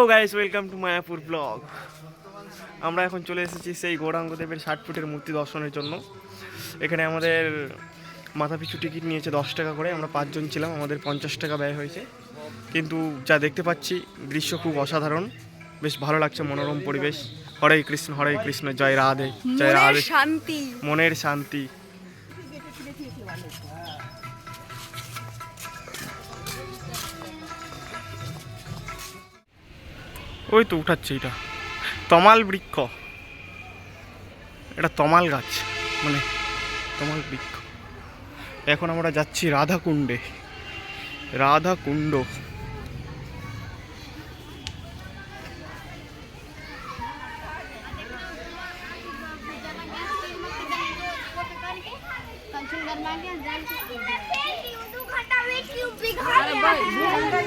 তো guys welcome to Mayapur blog. আমরা এখন চলে এসেছি সেই গৌরাঙ্গদেবের 60 ফুটের মূর্তি দর্শনের জন্য। এখানে আমাদের মাথাপিছু টিকিট নিয়েছে 10 টাকা করে। আমরা 5 জন ছিলাম, আমাদের 50 টাকা ব্যয় হয়েছে। কিন্তু যা দেখতে পাচ্ছি দৃশ্য খুব অসাধারণ, বেশ ভালো লাগছে, মনোরম পরিবেশ। হরে কৃষ্ণ, জয় রাধে, জয় রাধে। শান্তি, মনের শান্তি। ওই তো উঠাচ্ছে, এটা তমাল বৃক্ষ, এটা তমাল গাছ, মানে তমাল বৃক্ষ। এখন আমরা যাচ্ছি রাধাকুণ্ডে, রাধাকুণ্ড।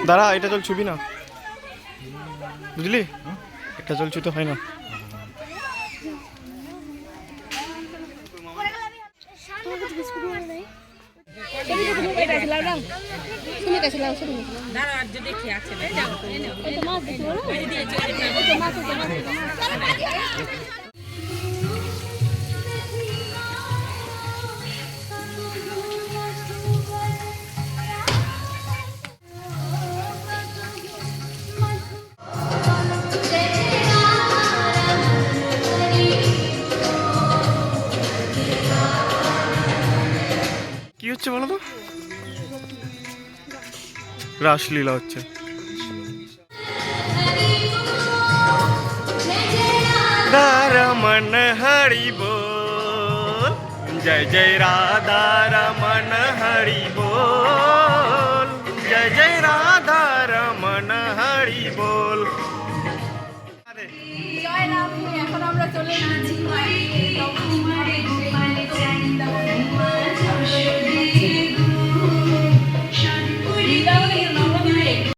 দাঁড়া, এটা চল ছবি না, বুঝলি, এটা চল ছুতে হয় না। কি হচ্ছে বলো তো? রাসলীলা হচ্ছে। रमन हरि बोल, जय जय राधा रमन हरि बोल, जय जय राधा रमन हरि बोल। জয় রাধে। এখন আমরা চলে এসেছি